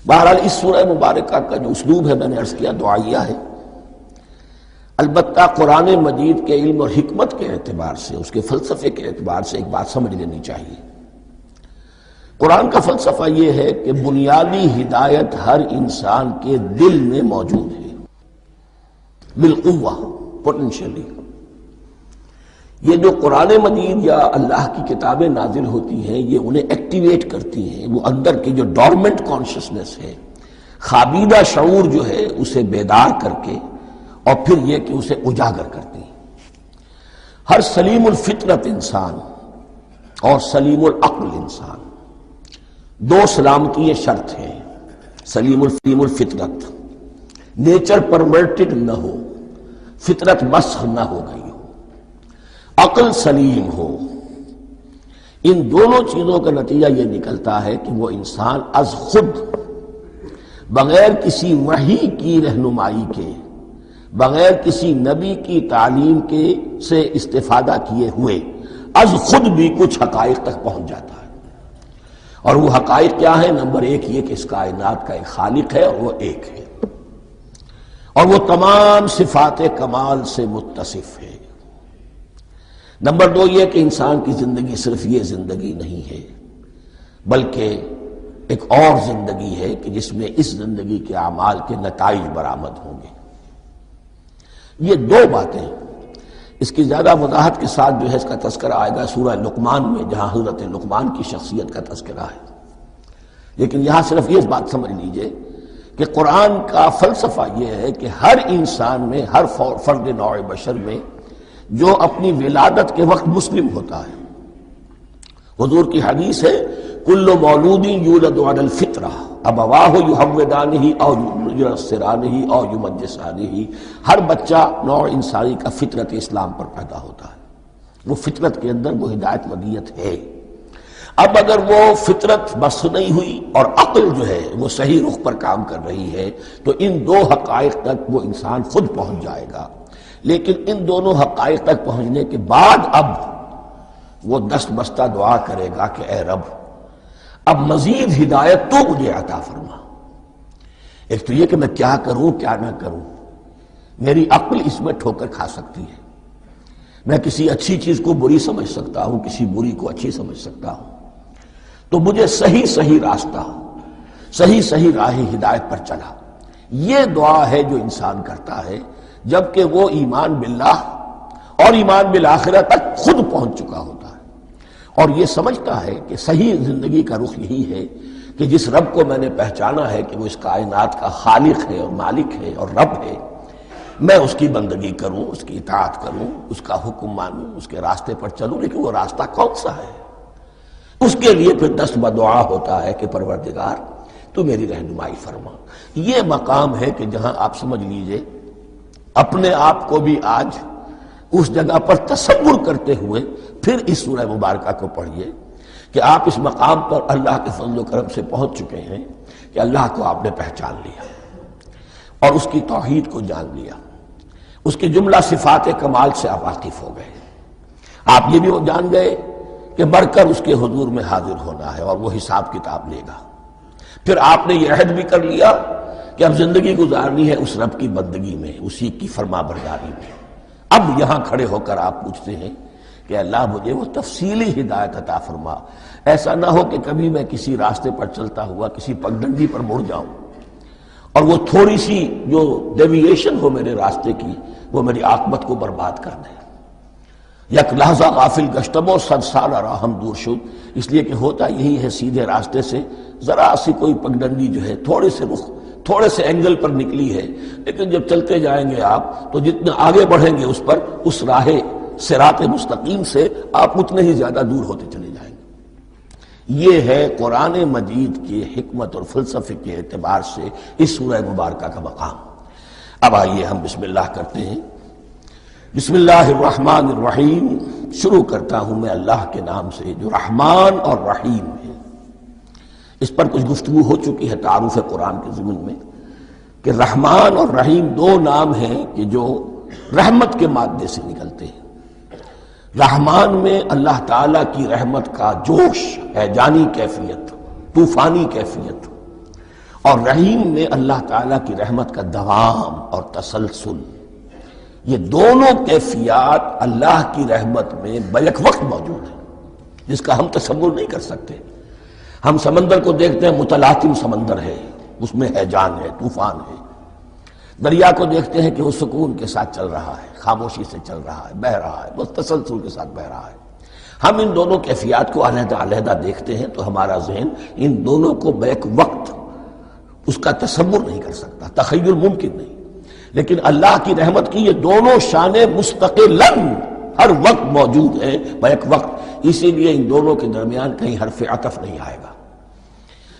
بہرحال اس سورہ مبارکہ کا جو اسلوب ہے میں نے عرض کیا دعائیہ ہے، البتہ قرآن مجید کے علم اور حکمت کے اعتبار سے، اس کے فلسفے کے اعتبار سے ایک بات سمجھ لینی چاہیے۔ قرآن کا فلسفہ یہ ہے کہ بنیادی ہدایت ہر انسان کے دل میں موجود ہے، بالقوہ، پوٹینشلی۔ یہ جو قرآن مجید یا اللہ کی کتابیں نازل ہوتی ہیں یہ انہیں ایکٹیویٹ کرتی ہیں، وہ اندر کی جو ڈورمنٹ کانشسنس ہے، خوابیدہ شعور جو ہے اسے بیدار کر کے اور پھر یہ کہ اسے اجاگر کرتی ہیں۔ ہر سلیم الفطرت انسان اور سلیم العقل انسان، دو سلامتی شرط ہیں۔ سلیم الفطرت، نیچر پرورٹڈ نہ ہو، فطرت مسخ نہ ہو گئی ہو، عقل سلیم ہو۔ ان دونوں چیزوں کا نتیجہ یہ نکلتا ہے کہ وہ انسان از خود، بغیر کسی وحی کی رہنمائی کے، بغیر کسی نبی کی تعلیم کے سے استفادہ کیے ہوئے از خود بھی کچھ حقائق تک پہنچ جاتا ہے۔ اور وہ حقائق کیا ہے؟ نمبر ایک یہ کہ اس کائنات کا ایک خالق ہے اور وہ ایک ہے، اور وہ تمام صفات کمال سے متصف ہے۔ نمبر دو یہ کہ انسان کی زندگی صرف یہ زندگی نہیں ہے، بلکہ ایک اور زندگی ہے کہ جس میں اس زندگی کے اعمال کے نتائج برآمد ہوں گے۔ یہ دو باتیں، اس کی زیادہ وضاحت کے ساتھ جو ہے اس کا تذکرہ آئے گا سورہ لقمان میں، جہاں حضرت لقمان کی شخصیت کا تذکرہ ہے۔ لیکن یہاں صرف یہ بات سمجھ لیجئے کہ قرآن کا فلسفہ یہ ہے کہ ہر انسان میں، ہر فرد نوع بشر میں جو اپنی ولادت کے وقت مسلم ہوتا ہے، حضور کی حدیث ہے کل مولود یولد علی الفطرہ ابواہ یحودانہ او ینصرانہ او یمجسانہ، ہر بچہ نوع انسانی کا فطرت اسلام پر پیدا ہوتا ہے، وہ فطرت کے اندر وہ ہدایت ودیت ہے۔ اب اگر وہ فطرت بس نہیں ہوئی اور عقل جو ہے وہ صحیح رخ پر کام کر رہی ہے تو ان دو حقائق تک وہ انسان خود پہنچ جائے گا۔ لیکن ان دونوں حقائق تک پہنچنے کے بعد اب وہ دست بستہ دعا کرے گا کہ اے رب اب مزید ہدایت تو مجھے عطا فرما۔ ایک تو یہ کہ میں کیا کروں کیا نہ کروں، میری عقل اس میں ٹھوکر کھا سکتی ہے، میں کسی اچھی چیز کو بری سمجھ سکتا ہوں، کسی بری کو اچھی سمجھ سکتا ہوں، تو مجھے صحیح راستہ، صحیح راہ ہدایت پر چلا۔ یہ دعا ہے جو انسان کرتا ہے جبکہ وہ ایمان باللہ اور ایمان بالآخرہ تک خود پہنچ چکا ہوتا ہے، اور یہ سمجھتا ہے کہ صحیح زندگی کا رخ یہی ہے کہ جس رب کو میں نے پہچانا ہے کہ وہ اس کائنات کا خالق ہے اور مالک ہے اور رب ہے، میں اس کی بندگی کروں، اس کی اطاعت کروں، اس کا حکم مانوں، اس کے راستے پر چلوں۔ لیکن وہ راستہ کون سا ہے؟ اس کے لیے پھر دست بدعا ہوتا ہے کہ پروردگار تو میری رہنمائی فرما۔ یہ مقام ہے کہ جہاں آپ سمجھ لیجئے اپنے آپ کو بھی آج اس جگہ پر تصور کرتے ہوئے پھر اس سورہ مبارکہ کو پڑھیے کہ آپ اس مقام پر اللہ کے فضل و کرم سے پہنچ چکے ہیں کہ اللہ کو آپ نے پہچان لیا اور اس کی توحید کو جان لیا، اس کی جملہ صفات کمال سے آپ واقف ہو گئے۔ آپ یہ بھی جان گئے کہ بڑھ کر اس کے حضور میں حاضر ہونا ہے اور وہ حساب کتاب لے گا۔ پھر آپ نے یہ عہد بھی کر لیا کہ اب زندگی گزارنی ہے اس رب کی بندگی میں، اسی کی فرما برداری میں۔ اب یہاں کھڑے ہو کر آپ پوچھتے ہیں کہ اللہ مجھے وہ تفصیلی ہدایت عطا فرما، ایسا نہ ہو کہ کبھی میں کسی راستے پر چلتا ہوا کسی پگڈنڈی پر مڑ جاؤں اور وہ تھوڑی سی جو ڈیوییشن ہو میرے راستے کی وہ میری عاقبت کو برباد کر دے۔ یک لحظہ غافل گشتم و صد سال راہم دور شد، اس لیے کہ ہوتا یہی ہے سیدھے راستے سے ذرا سی کوئی پگڈنڈی جو ہے تھوڑے سے اینگل پر نکلی ہے، لیکن جب چلتے جائیں گے آپ تو جتنے آگے بڑھیں گے اس پر، اس راہ صراط مستقیم سے آپ اتنے ہی زیادہ دور ہوتے چلے جائیں گے۔ یہ ہے قرآن مجید کی حکمت اور فلسفے کے اعتبار سے اس سورہ مبارکہ کا مقام۔ اب آئیے ہم بسم اللہ کرتے ہیں۔ بسم اللہ الرحمن الرحیم، شروع کرتا ہوں میں اللہ کے نام سے جو رحمان اور رحیم ہے۔ اس پر کچھ گفتگو ہو چکی ہے تعارف قرآن کے ضمن میں کہ رحمان اور رحیم دو نام ہیں کہ جو رحمت کے مادے سے نکلتے ہیں۔ رحمان میں اللہ تعالیٰ کی رحمت کا جوش ہے، جانی کیفیت، طوفانی کیفیت، اور رحیم میں اللہ تعالیٰ کی رحمت کا دوام اور تسلسل، یہ دونوں کیفیات اللہ کی رحمت میں بیک وقت موجود ہیں، جس کا ہم تصور نہیں کر سکتے۔ ہم سمندر کو دیکھتے ہیں، متلاطم سمندر ہے، اس میں ہیجان ہے، طوفان ہے۔ دریا کو دیکھتے ہیں کہ وہ سکون کے ساتھ چل رہا ہے، خاموشی سے چل رہا ہے، بہہ رہا ہے، بس تسلسل کے ساتھ بہہ رہا ہے۔ ہم ان دونوں کیفیات کو علیحدہ علیحدہ دیکھتے ہیں تو ہمارا ذہن ان دونوں کو بیک وقت اس کا تصور نہیں کر سکتا، تخیل ممکن نہیں۔ لیکن اللہ کی رحمت کی یہ دونوں شانیں مستقلاً ہر وقت موجود ہیں، بیک وقت، اسی لیے ان دونوں کے درمیان کہیں حرف عطف نہیں آئے گا۔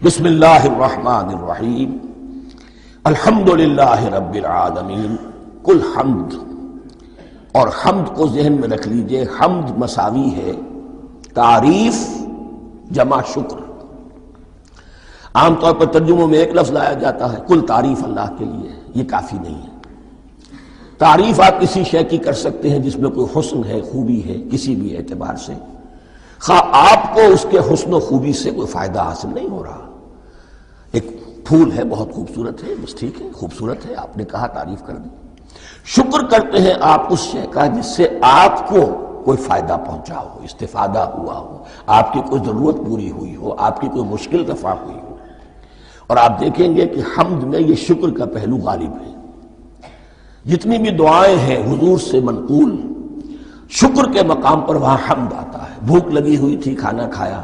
بسم اللہ الرحمن الرحیم، الحمد للہ رب العالمین۔ کل حمد، اور حمد کو ذہن میں رکھ لیجئے، حمد مساوی ہے تعریف جمع شکر۔ عام طور پر ترجموں میں ایک لفظ لایا جاتا ہے، کل تعریف اللہ کے لیے، یہ کافی نہیں ہے۔ تعریف آپ کسی شے کی کر سکتے ہیں جس میں کوئی حسن ہے، خوبی ہے، کسی بھی اعتبار سے، خواہ آپ کو اس کے حسن و خوبی سے کوئی فائدہ حاصل نہیں ہو رہا۔ ایک پھول ہے، بہت خوبصورت ہے، بس ٹھیک ہے، خوبصورت ہے، آپ نے کہا، تعریف کر دی۔ شکر کرتے ہیں آپ اس شے کا جس سے آپ کو کوئی فائدہ پہنچا ہو، استفادہ ہوا ہو، آپ کی کوئی ضرورت پوری ہوئی ہو، آپ کی کوئی مشکل رفع ہوئی ہو۔ اور آپ دیکھیں گے کہ حمد میں یہ شکر کا پہلو غالب ہے۔ جتنی بھی دعائیں ہیں حضور سے منقول، شکر کے مقام پر وہاں حمد آتا ہے۔ بھوک لگی ہوئی تھی، کھانا کھایا،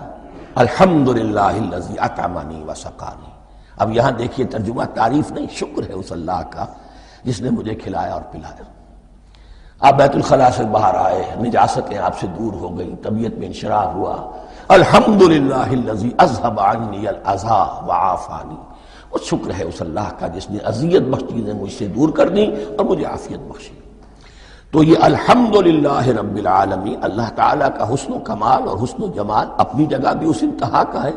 الحمدللہ الذی اطعمنی وسقانی۔ اب یہاں دیکھیے ترجمہ تعریف نہیں، شکر ہے اس اللہ کا جس نے مجھے کھلایا اور پلایا۔ آپ بیت الخلاء سے باہر آئے، نجاستیں آپ سے دور ہو گئی، طبیعت میں انشراح ہوا، الحمدللہ الذی اذھب عنی الاذی وعافانی۔ وہ شکر ہے اس اللہ کا جس نے اذیت بخش چیزیں مجھ سے دور کر دیں اور مجھے عافیت بخشی۔ تو یہ الحمدللہ رب العالمین، اللہ تعالیٰ کا حسن و کمال اور حسن و جمال اپنی جگہ بھی اس انتہا کا ہے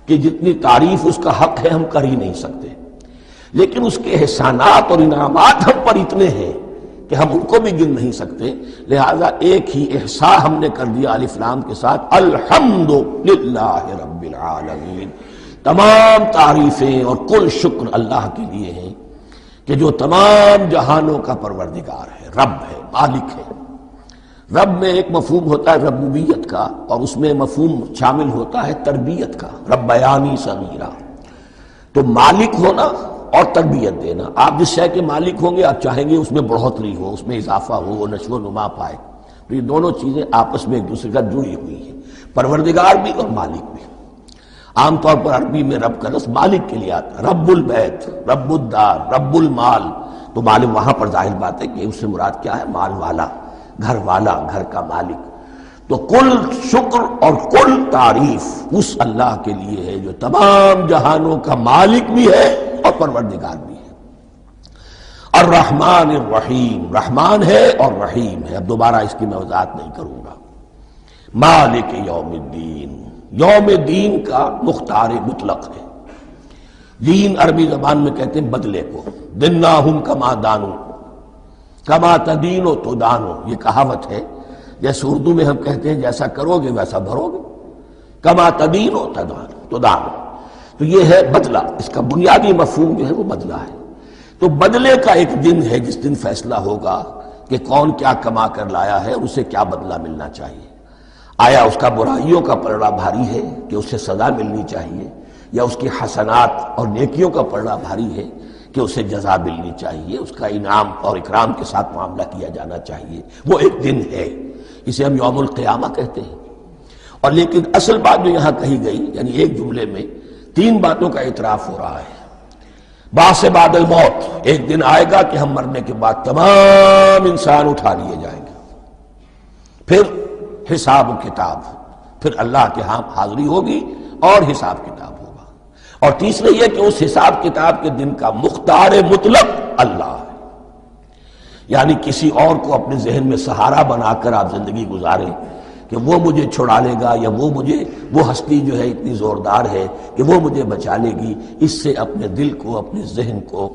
کہ جتنی تعریف اس کا حق ہے ہم کر ہی نہیں سکتے، لیکن اس کے احسانات اور انعامات ہم پر اتنے ہیں کہ ہم ان کو بھی گن نہیں سکتے۔ لہذا ایک ہی احصاء ہم نے کر دیا الف لام کے ساتھ، الحمدللہ رب العالمین۔ تمام تعریفیں اور کل شکر اللہ کے لیے ہیں کہ جو تمام جہانوں کا پروردگار ہے، رب ہے، مالک ہے۔ رب میں ایک مفہوم ہوتا ہے ربوبیت کا، اور اس میں مفہوم شامل ہوتا ہے تربیت کا، ربیانی صغیرہ۔ تو مالک ہونا اور تربیت دینا، آپ جس شے کے مالک ہوں گے آپ چاہیں گے اس میں بڑھوتری ہو، اس میں اضافہ ہو، وہ نشو و نما پائے۔ تو یہ دونوں چیزیں آپس میں ایک دوسرے کا جڑی ہوئی ہیں، پروردگار بھی اور مالک بھی۔ عام طور پر عربی میں رب کا لفظ مالک کے لیے آتا ہے، رب البیت، رب الدار، رب المال۔ تو معلوم وہاں پر ظاہر بات ہے کہ اس سے مراد کیا ہے، مال والا، گھر والا، گھر کا مالک۔ تو کل شکر اور کل تعریف اس اللہ کے لیے ہے جو تمام جہانوں کا مالک بھی ہے اور پروردگار بھی ہے۔ الرحمن الرحیم، رحمان ہے اور رحیم ہے۔ اب دوبارہ اس کی میں وضاحت نہیں کروں گا۔ مالک یوم الدین، یوم دین کا مختار مطلق ہے۔ دین عربی زبان میں کہتے ہیں بدلے کو، دناہم کما دانو، کما تدینو تو دانو، یہ کہاوت ہے۔ جیسے اردو میں ہم کہتے ہیں جیسا کرو گے ویسا بھرو گے، کما تدینو تو دانو، تو یہ ہے بدلہ۔ اس کا بنیادی مفہوم جو ہے وہ بدلہ ہے۔ تو بدلے کا ایک دن ہے جس دن فیصلہ ہوگا کہ کون کیا کما کر لایا ہے، اسے کیا بدلہ ملنا چاہیے۔ آیا اس کا برائیوں کا پلڑا بھاری ہے کہ اسے سزا ملنی چاہیے، یا اس کی حسنات اور نیکیوں کا پلڑا بھاری ہے کہ اسے جزا ملنی چاہیے، اس کا انعام اور اکرام کے ساتھ معاملہ کیا جانا چاہیے۔ وہ ایک دن ہے، اسے ہم یوم القیامہ کہتے ہیں۔ اور لیکن اصل بات جو یہاں کہی گئی، یعنی ایک جملے میں تین باتوں کا اعتراف ہو رہا ہے۔ بعث بعد الموت، ایک دن آئے گا کہ ہم مرنے کے بعد تمام انسان اٹھا لیے جائیں گے۔ پھر حساب و کتاب، پھر اللہ کے ہاں حاضری ہوگی اور حساب کتاب ہوگا۔ اور تیسرے یہ کہ اس حساب کتاب کے دن کا مختار مطلق اللہ ہے، یعنی کسی اور کو اپنے ذہن میں سہارا بنا کر آپ زندگی گزاریں کہ وہ مجھے چھڑا لے گا، یا وہ ہستی جو ہے اتنی زوردار ہے کہ وہ مجھے بچا لے گی، اس سے اپنے دل کو، اپنے ذہن کو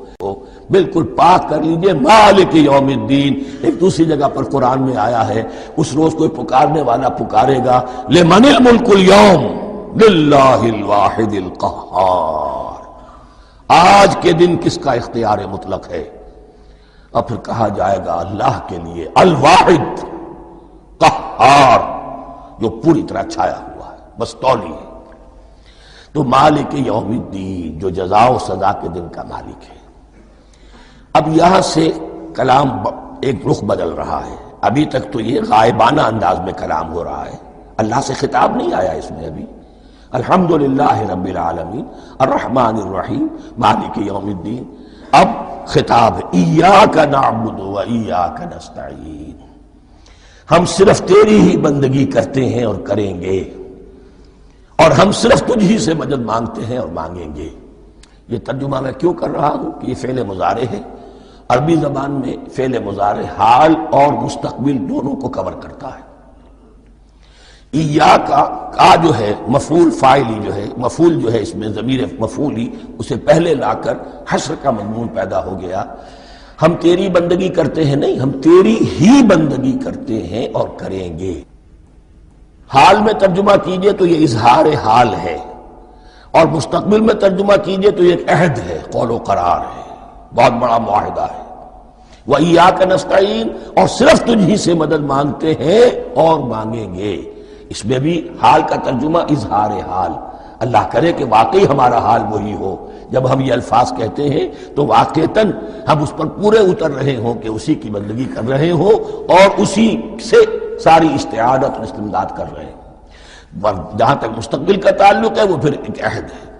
بالکل پاک کر لیجئے۔ مالک یوم الدین، ایک دوسری جگہ پر قرآن میں آیا ہے، اس روز کوئی پکارنے والا پکارے گا، لمن الملک اليوم للہ الواحد القہار، آج کے دن کس کا اختیار مطلق ہے؟ اور پھر کہا جائے گا اللہ کے لیے الواحد قہار، جو پوری طرح چھایا ہوا ہے، بس تولی ہے۔ تو مالک یوم الدین، جو جزا و سزا کے دن کا مالک ہے۔ اب یہاں سے کلام ایک رخ بدل رہا ہے۔ ابھی تک تو یہ غائبانہ انداز میں کلام ہو رہا ہے، اللہ سے خطاب نہیں آیا اس میں ابھی۔ الحمدللہ رب العالمین الرحمن الرحیم مالک یوم الدین۔ اب خطاب ہے ایاک نعبد و ایاک نستعین، ہم صرف تیری ہی بندگی کرتے ہیں اور کریں گے، اور ہم صرف تجھ ہی سے مدد مانگتے ہیں اور مانگیں گے۔ یہ ترجمہ میں کیوں کر رہا ہوں کہ یہ فعل مضارع ہے۔ عربی زبان میں فعل مضارع حال اور مستقبل دونوں کو کور کرتا ہے۔ ایاک کا جو ہے مفعول فاعلی جو ہے، مفعول جو ہے اس میں ضمیر مفعولی اسے پہلے لا کر حشر کا مضمون پیدا ہو گیا۔ ہم تیری بندگی کرتے ہیں نہیں، ہم تیری ہی بندگی کرتے ہیں اور کریں گے۔ حال میں ترجمہ کیجئے تو یہ اظہار حال ہے، اور مستقبل میں ترجمہ کیجئے تو یہ ایک عہد ہے، قول و قرار ہے، بہت بڑا معاہدہ ہے۔ وَإِيَّاكَ نَسْتَعِينُ، اور صرف تجھ ہی سے مدد مانگتے ہیں اور مانگیں گے۔ اس میں بھی حال کا ترجمہ اظہار حال، اللہ کرے کہ واقعی ہمارا حال وہی ہو، جب ہم یہ الفاظ کہتے ہیں تو واقعتاً ہم اس پر پورے اتر رہے ہوں کہ اسی کی بندگی کر رہے ہوں اور اسی سے ساری استعانت اور استمداد کر رہے ہیں۔ جہاں تک مستقبل کا تعلق ہے وہ پھر ایک عہد ہے۔